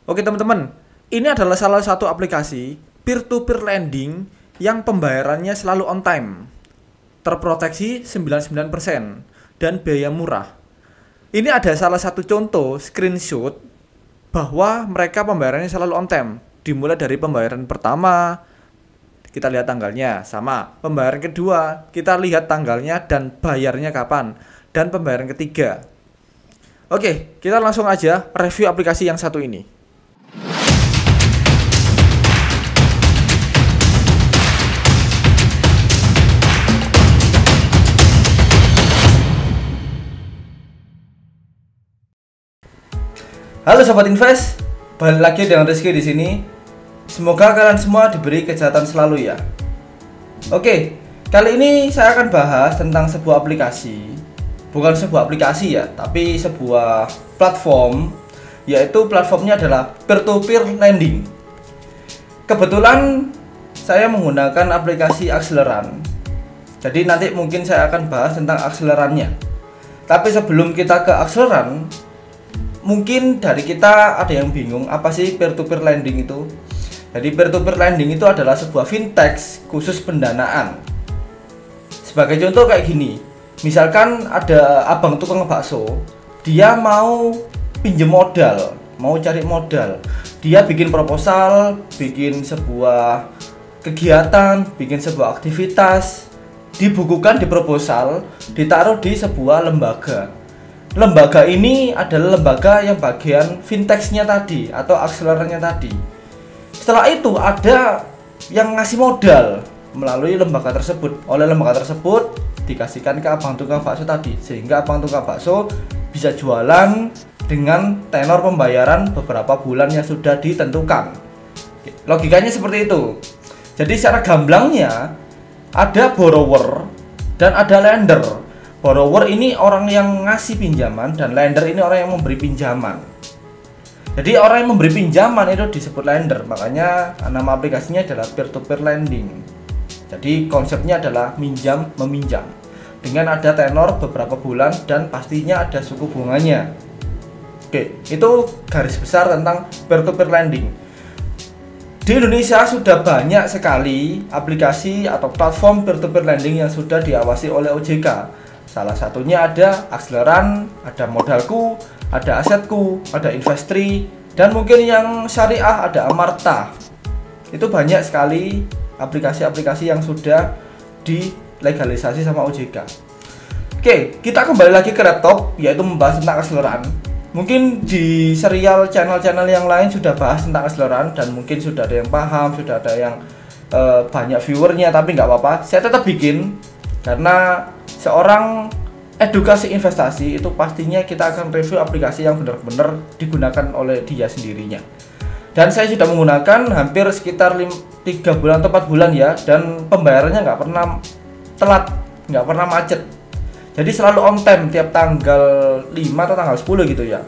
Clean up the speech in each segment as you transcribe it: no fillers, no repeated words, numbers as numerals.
Oke teman-teman, ini adalah salah satu aplikasi peer-to-peer lending yang pembayarannya selalu on time, terproteksi 99%, dan biaya murah. Ini ada salah satu contoh screenshot bahwa mereka pembayarannya selalu on time. Dimulai dari pembayaran pertama, kita lihat tanggalnya, sama. Pembayaran kedua, kita lihat tanggalnya dan bayarnya kapan. Dan pembayaran ketiga. Oke, kita langsung aja review aplikasi yang satu ini. Halo Sobat Invest, balik lagi dengan Rizky di sini. Semoga kalian semua diberi kesehatan selalu ya. Oke, kali ini saya akan bahas tentang sebuah aplikasi. Bukan sebuah aplikasi ya, tapi sebuah platform. Yaitu platformnya adalah peer-to-peer lending. Kebetulan saya menggunakan aplikasi Akseleran. Jadi nanti mungkin saya akan bahas tentang akselerannya. Tapi sebelum kita ke Akseleran, mungkin dari kita ada yang bingung apa sih peer-to-peer lending itu. Jadi peer-to-peer lending itu adalah sebuah fintech khusus pendanaan. Sebagai contoh kayak gini, misalkan ada abang tukang bakso, dia mau pinjem modal, mau cari modal. Dia bikin proposal, bikin sebuah kegiatan, bikin sebuah aktivitas, dibukukan di proposal, ditaruh di sebuah lembaga. Lembaga ini adalah lembaga yang bagian fintechnya tadi atau akselerannya tadi. Setelah itu ada yang ngasih modal melalui lembaga tersebut. Oleh lembaga tersebut dikasihkan ke abang tukang bakso tadi, sehingga abang tukang bakso bisa jualan dengan tenor pembayaran beberapa bulan yang sudah ditentukan. Logikanya seperti itu. Jadi secara gamblangnya ada borrower dan ada lender. Borrower ini orang yang ngasih pinjaman dan lender ini orang yang memberi pinjaman. Jadi orang yang memberi pinjaman itu disebut lender. Makanya nama aplikasinya adalah peer-to-peer lending. Jadi konsepnya adalah minjam meminjam dengan ada tenor beberapa bulan dan pastinya ada suku bunganya. Oke, itu garis besar tentang peer-to-peer lending. Di Indonesia sudah banyak sekali aplikasi atau platform peer-to-peer lending yang sudah diawasi oleh OJK. Salah satunya ada Akseleran, ada Modalku, ada Asetku, ada Investri, dan mungkin yang syariah ada Amarta. Itu banyak sekali aplikasi-aplikasi yang sudah dilegalisasi sama OJK. Oke, kita kembali lagi ke laptop, yaitu membahas tentang Akseleran. Mungkin di serial channel-channel yang lain sudah bahas tentang Akseleran, dan mungkin sudah ada yang paham, sudah ada yang banyak viewernya, tapi nggak apa-apa, saya tetap bikin. Karena seorang edukasi investasi itu pastinya kita akan review aplikasi yang benar-benar digunakan oleh dia sendirinya. Dan saya sudah menggunakan hampir sekitar 3 bulan atau 4 bulan ya. Dan pembayarannya nggak pernah telat, nggak pernah macet. Jadi selalu on time tiap tanggal 5 atau tanggal 10 gitu ya.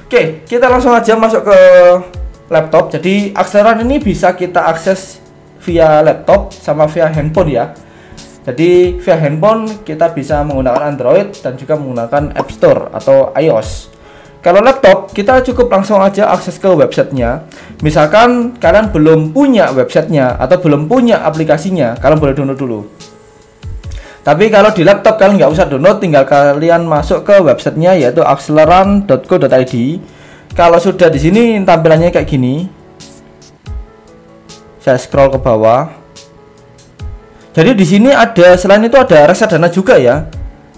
Oke, kita langsung aja masuk ke laptop. Jadi Akseleran ini bisa kita akses via laptop sama via handphone ya. Jadi via handphone kita bisa menggunakan Android dan juga menggunakan App Store atau iOS. Kalau laptop kita cukup langsung aja akses ke websitenya. Misalkan kalian belum punya websitenya atau belum punya aplikasinya, kalian boleh download dulu. Tapi kalau di laptop kalian nggak usah download, tinggal kalian masuk ke websitenya yaitu akseleran.co.id. Kalau sudah di sini tampilannya kayak gini, saya scroll ke bawah. Jadi di sini ada, selain itu ada reksadana juga ya,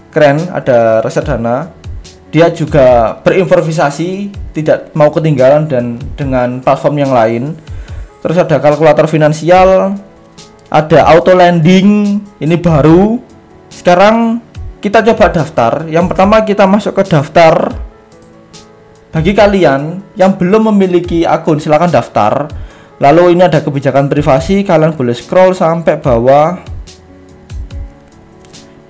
keren, ada reksadana. Dia juga berimprovisasi, tidak mau ketinggalan dan dengan platform yang lain. Terus ada kalkulator finansial, ada auto lending, ini baru. Sekarang kita coba daftar. Yang pertama kita masuk ke daftar. Bagi kalian yang belum memiliki akun silahkan daftar. Lalu ini ada kebijakan privasi, kalian boleh scroll sampai bawah.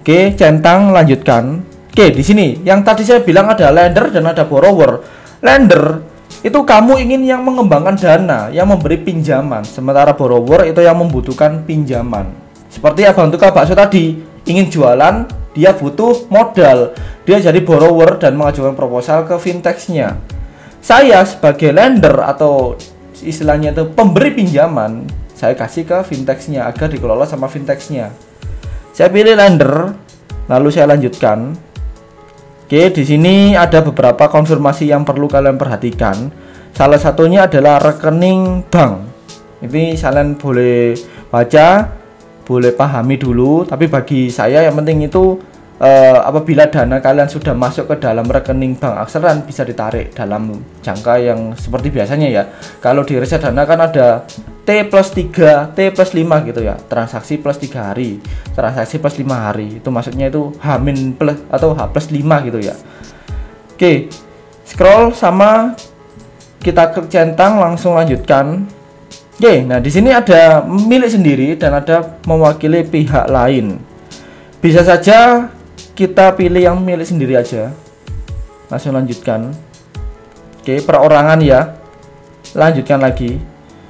Oke, centang lanjutkan. Oke, di sini yang tadi saya bilang ada lender dan ada borrower. Lender itu kamu ingin yang mengembangkan dana, yang memberi pinjaman, sementara borrower itu yang membutuhkan pinjaman. Seperti abang tukang bakso tadi, ingin jualan, dia butuh modal. Dia jadi borrower dan mengajukan proposal ke fintechnya. saya sebagai lender atau istilahnya itu pemberi pinjaman, saya kasih ke fintechnya agar dikelola sama fintechnya. Saya pilih lender, lalu saya lanjutkan. Oke, di sini ada beberapa konfirmasi yang perlu kalian perhatikan. Salah satunya adalah rekening bank. Ini kalian boleh baca, boleh pahami dulu. Tapi bagi saya yang penting itu apabila dana kalian sudah masuk ke dalam rekening bank akseran, bisa ditarik dalam jangka yang seperti biasanya ya. Kalau di reksadana kan ada T+3, T+5 gitu ya, transaksi plus 3 hari, transaksi plus 5 hari, itu maksudnya itu H- plus atau H+5 gitu ya. Oke, scroll sama kita centang, langsung lanjutkan. Oke, nah di sini ada milik sendiri dan ada mewakili pihak lain. Bisa saja kita pilih yang milik sendiri aja, langsung lanjutkan. Oke, perorangan ya, lanjutkan lagi.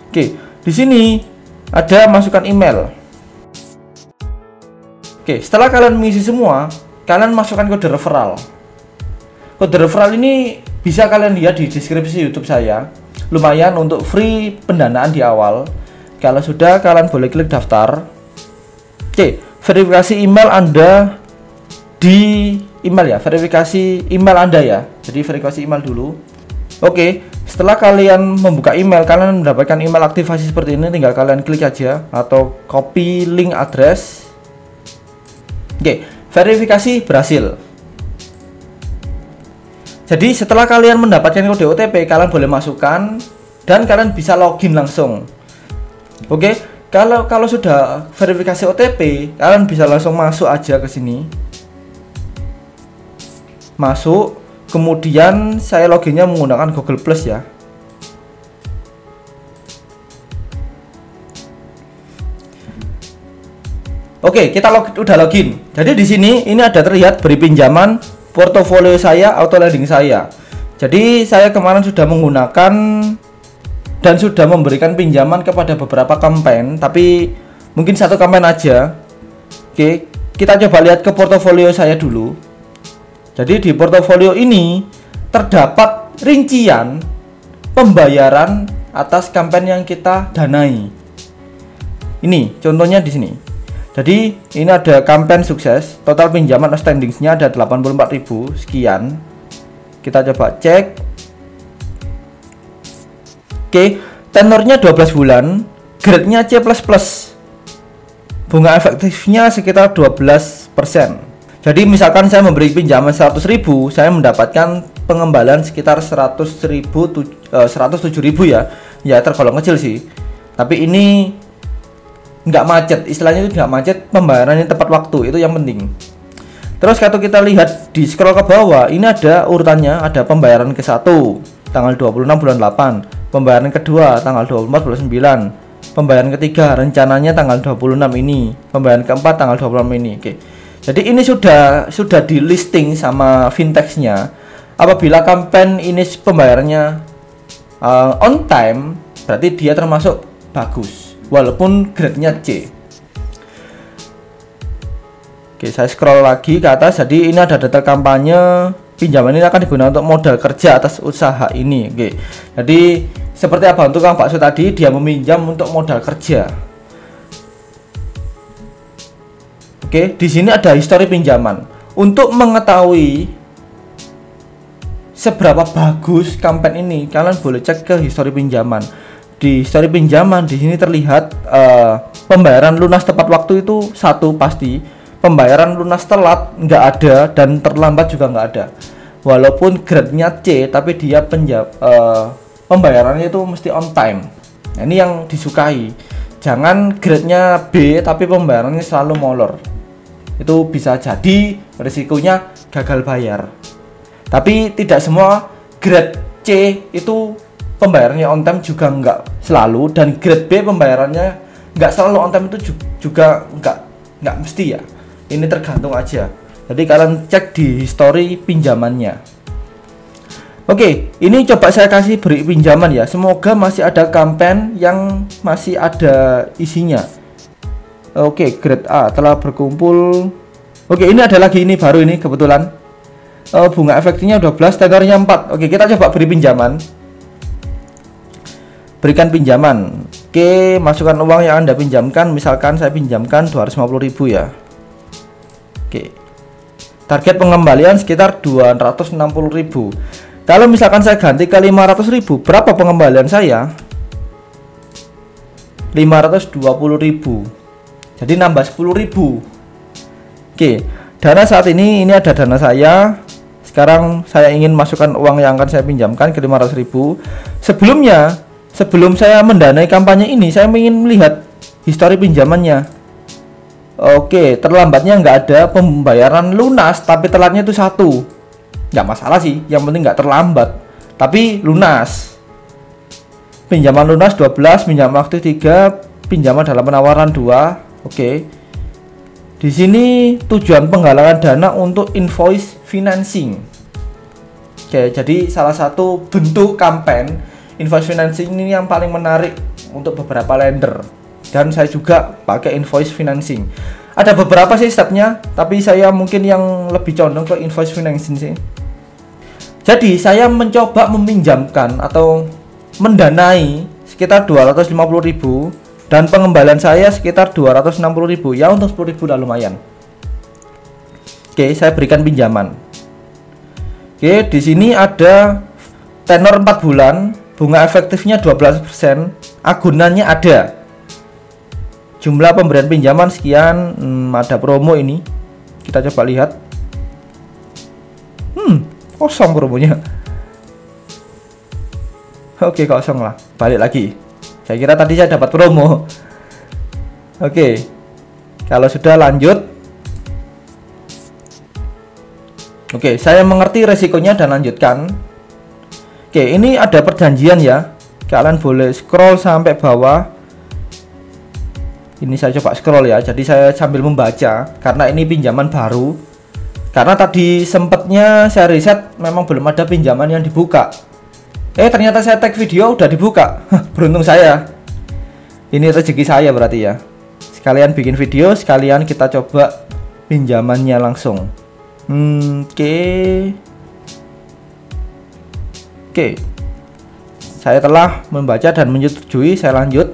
Oke, di sini ada masukkan email. Oke, setelah kalian mengisi semua, kalian masukkan kode referral. Kode referral ini bisa kalian lihat di deskripsi YouTube saya. Lumayan untuk free pendanaan di awal. Kalau sudah, kalian boleh klik daftar. Oke, verifikasi email Anda di email ya, verifikasi email Anda ya. Jadi verifikasi email dulu. Oke, setelah kalian membuka email, kalian mendapatkan email aktivasi seperti ini. Tinggal kalian klik aja atau copy link address. Oke, verifikasi berhasil. Jadi setelah kalian mendapatkan kode OTP, kalian boleh masukkan dan kalian bisa login langsung. Oke, kalau sudah verifikasi OTP, kalian bisa langsung masuk aja ke sini. Masuk, kemudian saya loginnya menggunakan Google Plus ya. Oke, kita udah login. Jadi di sini ini ada terlihat beri pinjaman, portofolio saya, auto lending saya. Jadi saya kemarin sudah menggunakan dan sudah memberikan pinjaman kepada beberapa campaign, tapi mungkin satu campaign aja. Oke, kita coba lihat ke portofolio saya dulu. Jadi di portofolio ini terdapat rincian pembayaran atas campaign yang kita danai. Ini contohnya di sini. Jadi ini ada campaign sukses, total pinjaman outstanding-nya ada 84.000 sekian. Kita coba cek. Oke, tenornya 12 bulan, grade-nya C++. Bunga efektifnya sekitar 12%. Jadi misalkan saya memberi pinjaman 100.000, saya mendapatkan pengembalian sekitar 107.000 ya. Ya tergolong kecil sih. Tapi ini nggak macet, istilahnya itu nggak macet, pembayarannya tepat waktu, itu yang penting. Terus kalau kita lihat di scroll ke bawah, ini ada urutannya, ada pembayaran ke-1 tanggal 26 bulan 8, pembayaran kedua tanggal 24 bulan 9, pembayaran ketiga rencananya tanggal 26 ini, pembayaran keempat tanggal 26 ini. Oke. Jadi ini sudah di listing sama fintechnya. Apabila campaign ini pembayarannya on time, berarti dia termasuk bagus, walaupun grade-nya C. Oke, saya scroll lagi ke atas. Jadi ini ada data kampanye. Pinjaman ini akan digunakan untuk modal kerja atas usaha ini. Oke. Jadi seperti apa untuk Kang Bakso tadi, dia meminjam untuk modal kerja. Oke, di sini ada histori pinjaman. Untuk mengetahui seberapa bagus campaign ini, kalian boleh cek ke histori pinjaman. Di histori pinjaman di sini terlihat pembayaran lunas tepat waktu itu 1 pasti, pembayaran lunas telat nggak ada, dan terlambat juga nggak ada. Walaupun grade-nya C, tapi dia pembayarannya itu mesti on time. Nah, ini yang disukai. Jangan grade-nya B tapi pembayarannya selalu molor. Itu bisa jadi risikonya gagal bayar. Tapi tidak semua grade C itu pembayarannya on time juga nggak selalu, dan grade B pembayarannya nggak selalu on time itu juga nggak mesti ya. Ini tergantung aja. Jadi kalian cek di histori pinjamannya. Oke, ini coba saya kasih beri pinjaman ya. Semoga masih ada campaign yang masih ada isinya. Oke, grade A telah berkumpul. Oke, ini ada lagi, ini baru ini kebetulan. bunga efektifnya 12, tenornya 4. Oke, kita coba beri pinjaman. Berikan pinjaman. Oke, masukkan uang yang Anda pinjamkan. Misalkan saya pinjamkan 250.000 ya. Oke. Target pengembalian sekitar 260.000. Kalau misalkan saya ganti ke 500.000, berapa pengembalian saya? 520.000. Jadi nambah 10.000. Oke, dana saat ini ada dana saya. Sekarang saya ingin masukkan uang yang akan saya pinjamkan ke 500.000. Sebelum saya mendanai kampanye ini, saya ingin melihat histori pinjamannya. Oke, terlambatnya nggak ada, pembayaran lunas tapi telatnya itu 1. Nggak masalah sih, yang penting nggak terlambat tapi lunas. Pinjaman lunas 12, pinjaman aktif 3, pinjaman dalam penawaran 2. Oke. Di sini tujuan penggalangan dana untuk invoice financing. Oke, jadi salah satu bentuk campaign invoice financing ini yang paling menarik untuk beberapa lender. Dan saya juga pakai invoice financing. Ada beberapa sih stepnya, tapi saya mungkin yang lebih condong ke invoice financing sih. Jadi saya mencoba meminjamkan atau mendanai sekitar 250.000. Dan pengembalian saya sekitar 260.000. Ya, untuk 10.000 lah lumayan. Oke, saya berikan pinjaman. Oke, di sini ada tenor 4 bulan, bunga efektifnya 12%, agunannya ada. Jumlah pemberian pinjaman sekian, ada promo ini. Kita coba lihat. Kosong promonya. Oke, kosong lah. Balik lagi. Saya kira tadi saya dapat promo. Oke. Kalau sudah lanjut. Oke, saya mengerti resikonya dan lanjutkan. Oke, ini ada perjanjian ya. Kalian boleh scroll sampai bawah. Ini saya coba scroll ya. Jadi saya sambil membaca karena ini pinjaman baru. Karena tadi sempatnya saya riset memang belum ada pinjaman yang dibuka. Ternyata saya tag video udah dibuka. Beruntung saya. Ini rezeki saya berarti ya. Sekalian bikin video, sekalian kita coba pinjamannya langsung. Oke. Saya telah membaca dan menyetujui, saya lanjut.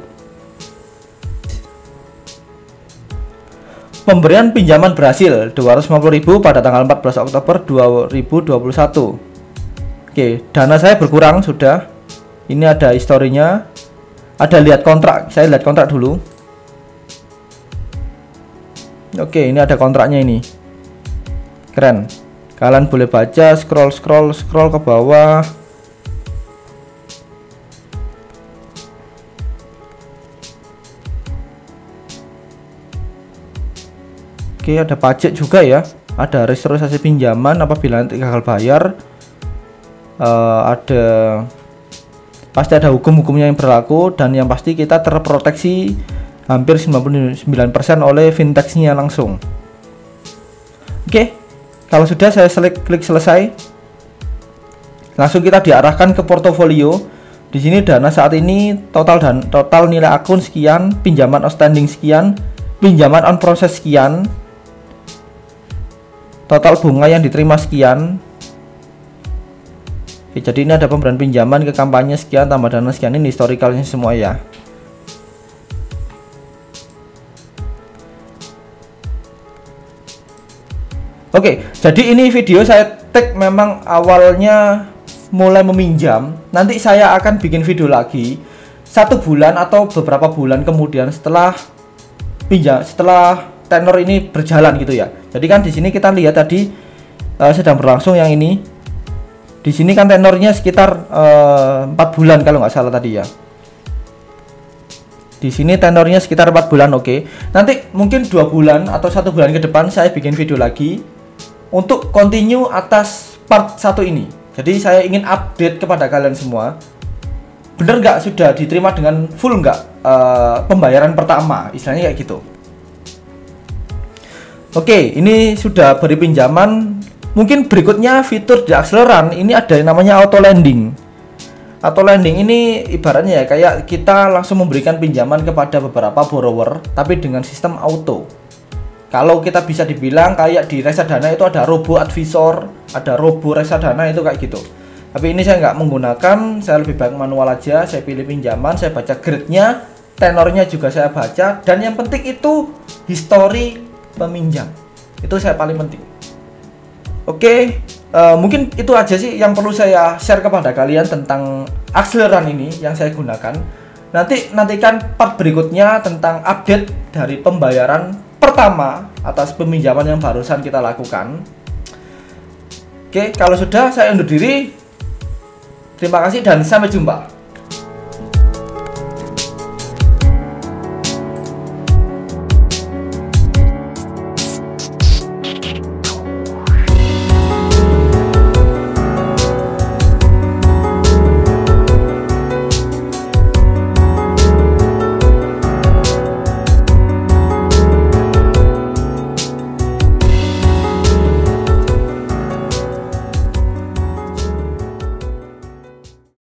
Pemberian pinjaman berhasil 250.000 pada tanggal 14 Oktober 2021. Oke, dana saya berkurang sudah. Ini ada historinya. Ada lihat kontrak. Saya lihat kontrak dulu. Oke, ini ada kontraknya ini. Keren. Kalian boleh baca, scroll ke bawah. Oke, ada pajak juga ya. Ada restrukturisasi pinjaman apabila nanti gagal bayar. Pasti ada hukum-hukumnya yang berlaku, dan yang pasti kita terproteksi hampir 99% oleh fintechnya langsung. Oke, kalau sudah saya klik selesai. Langsung kita diarahkan ke portofolio. Di sini dana saat ini total nilai akun sekian, pinjaman outstanding sekian, pinjaman on proses sekian, total bunga yang diterima sekian. Oke, jadi ini ada pemberian pinjaman ke kampanye sekian, tambah dana sekian. Ini historicalnya semua ya. Oke, jadi ini video saya tag memang awalnya mulai meminjam. Nanti saya akan bikin video lagi 1 bulan atau beberapa bulan kemudian setelah tenor ini berjalan gitu ya. Jadi kan di sini kita lihat tadi sedang berlangsung yang ini. Di sini kan tenornya sekitar 4 bulan kalau nggak salah tadi ya. Di sini tenornya sekitar 4 bulan. Oke. Nanti mungkin 2 bulan atau 1 bulan ke depan saya bikin video lagi untuk continue atas part 1 ini. Jadi saya ingin update kepada kalian semua. Bener nggak sudah diterima dengan full nggak pembayaran pertama, istilahnya kayak gitu. Oke, ini sudah beri pinjaman. Mungkin berikutnya fitur di Acceleran ini ada yang namanya auto lending. Auto lending ini ibaratnya ya kayak kita langsung memberikan pinjaman kepada beberapa borrower tapi dengan sistem auto. Kalau kita bisa dibilang kayak di reksadana itu ada robo advisor, ada robo reksadana itu kayak gitu. Tapi ini saya nggak menggunakan, saya lebih baik manual aja. Saya pilih pinjaman, saya baca grade-nya, tenornya juga saya baca, dan yang penting itu history peminjam. Itu saya paling penting. Oke, mungkin itu aja sih yang perlu saya share kepada kalian tentang akseleran ini yang saya gunakan. Nantikan part berikutnya tentang update dari pembayaran pertama atas peminjaman yang barusan kita lakukan. Oke, kalau sudah saya undur diri. Terima kasih dan sampai jumpa.